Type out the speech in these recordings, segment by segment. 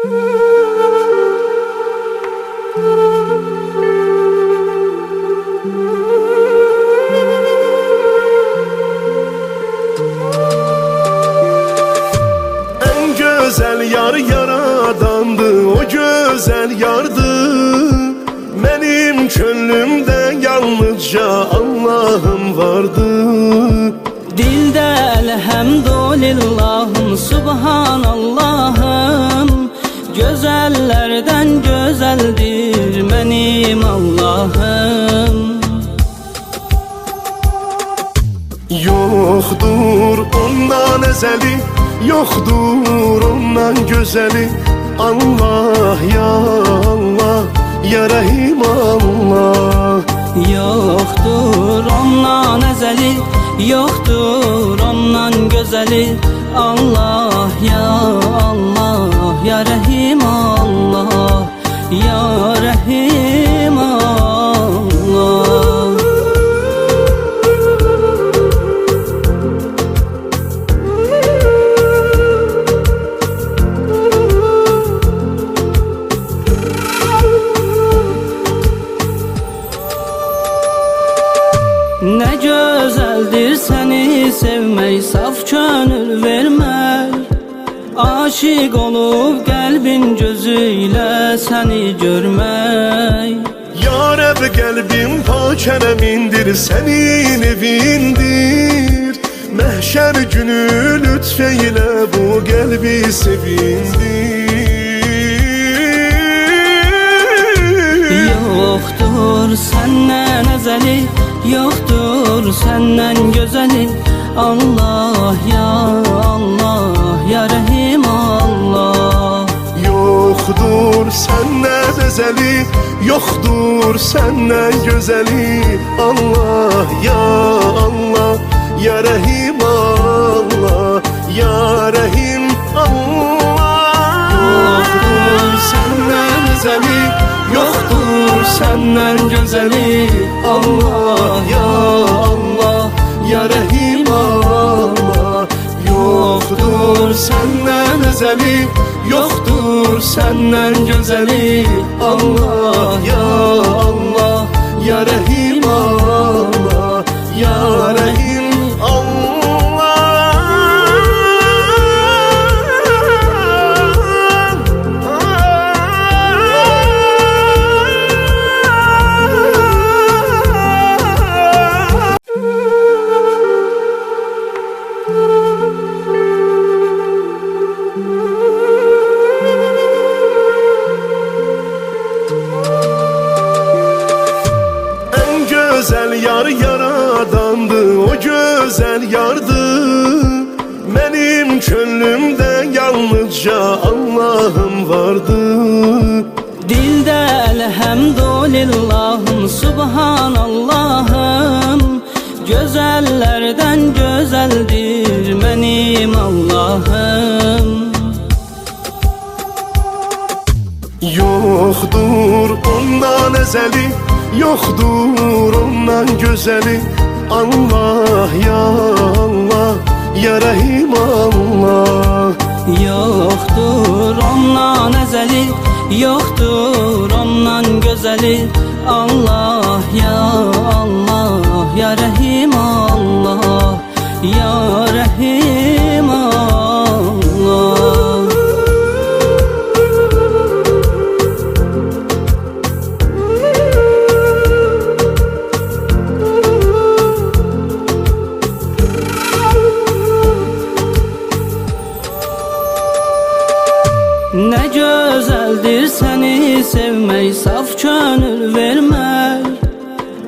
En güzel yar yaradandı, o güzel yardı. Benim könlümde yalnızca Allah'ım vardı. Dilde elhamdülillahım, subhanallahım. Gözellerden gözeldir benim Allah'ım. Yoktur ondan ezeli, yoktur ondan güzeli. Allah ya Allah, ya Rahim Allah. Yoktur ondan ezeli, yoktur ondan güzeli. Allah ya Allah, ya Rahim Allah, ya Rahim Allah. Ne güzeldir seni sevmek, saf gönül vermek. Aşık olup kalbin gözüyle seni görmek. Ya Rab kalbim pak emindir, senin evindir. Mahşer günü lütfeyle bu kalbi sevindir. Yoktur senden ezeli, yoktur senden güzeli. Allah ya Allah, ya Rahim Allah. Yoktur senden ezeli, yoktur senden güzeli. Allah ya Allah, ya Rahim Allah, ya Rahim Allah. Yoktur senden ezeli, yoktur senden güzeli. Allah ya Allah, ya Rahim Allah. Yoktur senden ezeli, yoktur senden güzeli. Allah ya Allah, ya Rahim Allah, ya Rahim güzel yar yaradandı, o güzel yardı. Benim könlümde yalnızca Allah'ım vardı. Dilde elhamdülillahım, subhanallahım. Gözellerden gözeldir benim Allah'ım. Yoktur ondan ezeli, yoktur ondan güzeli. Allah ya Allah, ya Rahim Allah. Yoktur ondan ezeli, yoktur ondan güzeli. Allah ya Allah, ya Rahim Allah, ya Rahim Allah. Ne güzeldir seni sevmek, saf gönül vermek.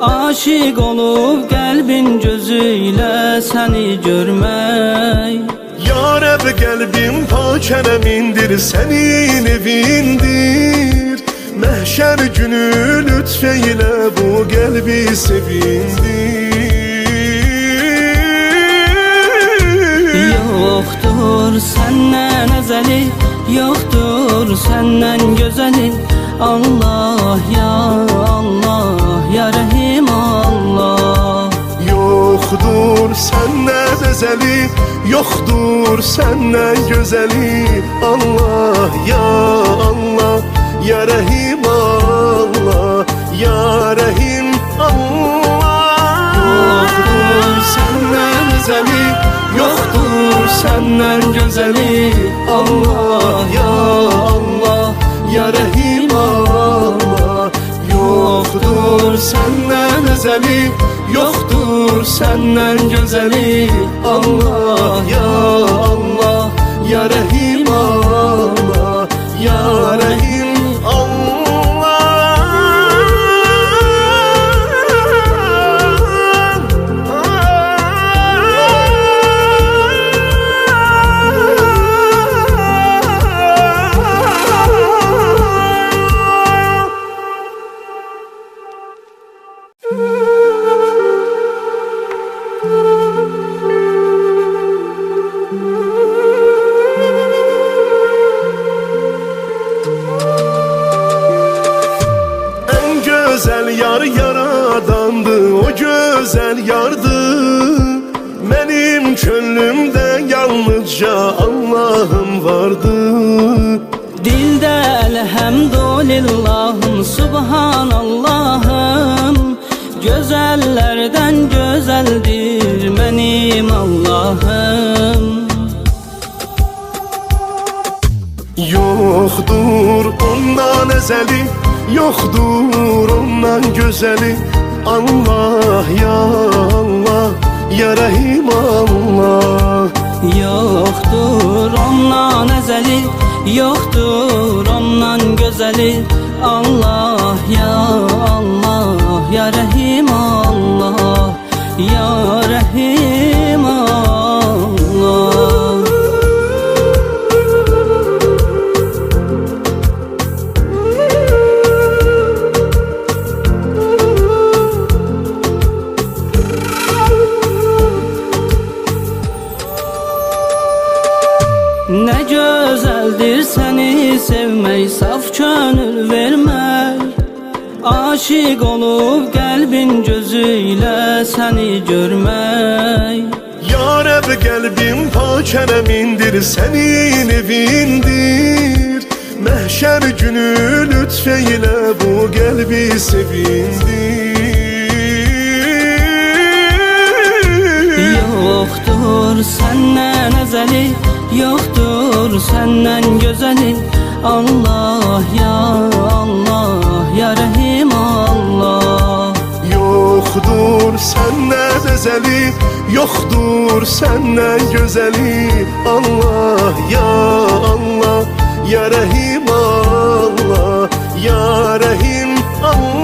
Aşık olup kalbin gözüyle seni görmek. Ya Rab kalbim pak emindir, senin evindir. Mahşer günü lütfeyle bu kalbi sevindir. Yoktur senden ezeli, yoktur senden güzeli. Allah ya Allah, ya Rahim Allah. Yok Yoktur senden ezeli, yoktur senden gözeli. Allah ya Allah, ya Rahim Allah, ya Rahim Allah. Yoktur senden ezeli, yoktur senden gözeli. Allah ya Allah, ya Rahim Allah. Yoktur senden ezeli, yoktur senden gözeli. Allah ya Allah, ya Rahim Allah, ya Rahim güzel yar yaradandı, o güzel yardı. Benim könlümde yalnızca Allah'ım vardı. Dilde elhamdülillahım, subhanallahım. Güzellerden güzeldir benim Allah'ım. Yoktur ondan ezeli, yoktur ondan gözeli. Allah ya Allah, ya Rahim Allah. Yoktur ondan ezeli, yoktur ondan gözeli. Allah ya Allah, ya Rahim Allah, ya Rahim Allah. Ne güzeldir seni sevmek, saf gönül vermek. Aşık olup kalbin gözüyle seni görmek. Ya Rab kalbim pak emindir, senin evindir. Mehşer günü lütfeyle bu kalbi sevindir. Yoktur senden ezeli, yoktur senden gözeli. Allah ya Allah, ya Rahim Allah. Yoktur senden ezeli, yoktur senden gözeli. Allah ya Allah, ya Rahim Allah, ya Rahim Allah.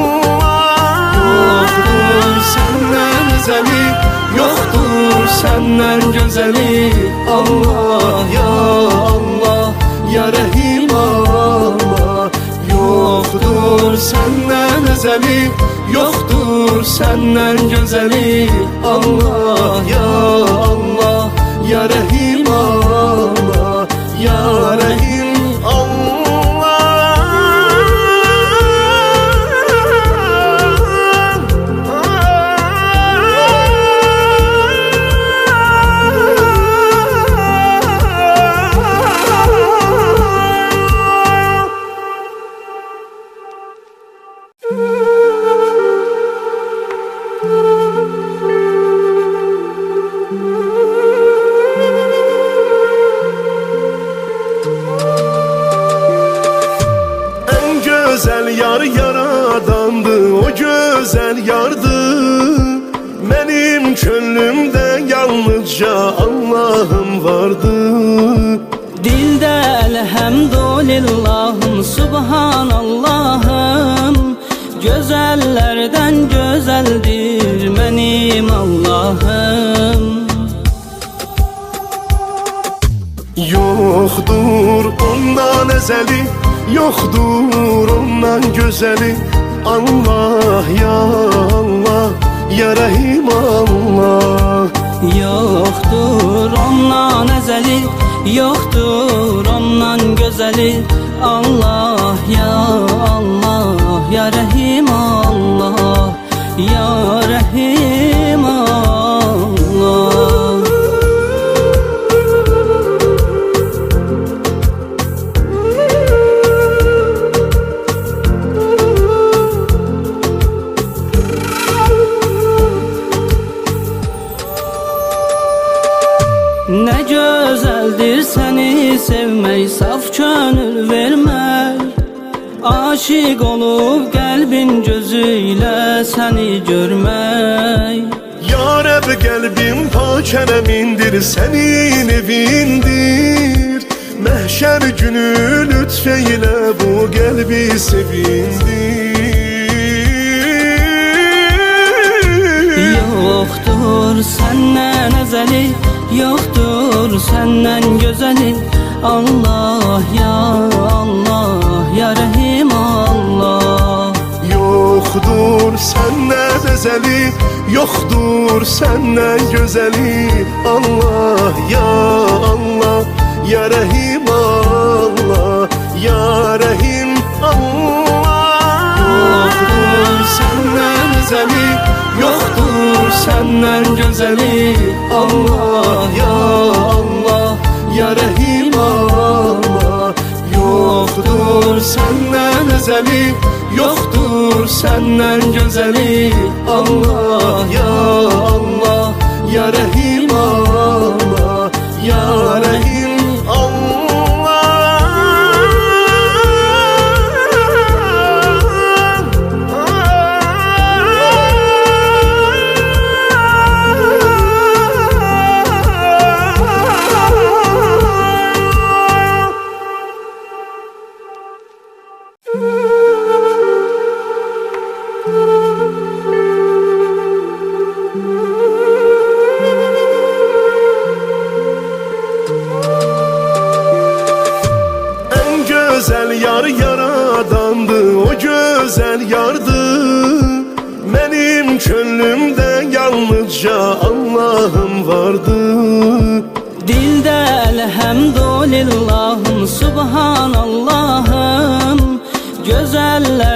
Yoktur senden ezeli, yoktur senden gözeli. Allah ya Allah, ya Rahim Allah. Yoktur senden ezeli, yoktur senden gözeli. Allah ya Allah, ya Rahim Allah, ya Rahim güzel yar yaradandı, o güzel yardı. Benim könlümde yalnızca Allah'ım vardı. Dilde elhamdülillahım, subhanallahım. Güzellerden güzeldir benim Allah'ım. Yoktur ondan ezeli, yoktur ondan gözeli. Allah ya Allah, ya Rahim Allah. Yoktur ondan ezeli, yoktur ondan gözeli. Allah ya Allah, ya Rahim Allah, ya Rahim Allah. Ne güzeldir seni sevmek, saf gönül vermek. Aşık olup kalbin gözüyle seni görmek. Ya Rab kalbim pak emindir, senin evindir. Məhşər günü lütfeyle bu kalbi sevindir. Yoktur senden ezeli, yoktur senden güzeli. Allah ya Allah ya Rahim Allah. Yoktur senden ezeli, yoktur senden güzeli. Allah ya Allah ya Rahim Allah, ya Rahim Allah. Yoktur senden ezeli, yoktur senden güzeli. Allah ya Allah ya Rahim Allah. Yoktur senden ezeli, yoktur senden güzeli. Allah ya Allah ya Rahim Allah, ya Rahim Güzel yar yaradandı, o güzel yardı. Benim gönlümde yalnızca Allah'ım vardı. Dilde elhamdülillahım, subhanallahım. Güzeller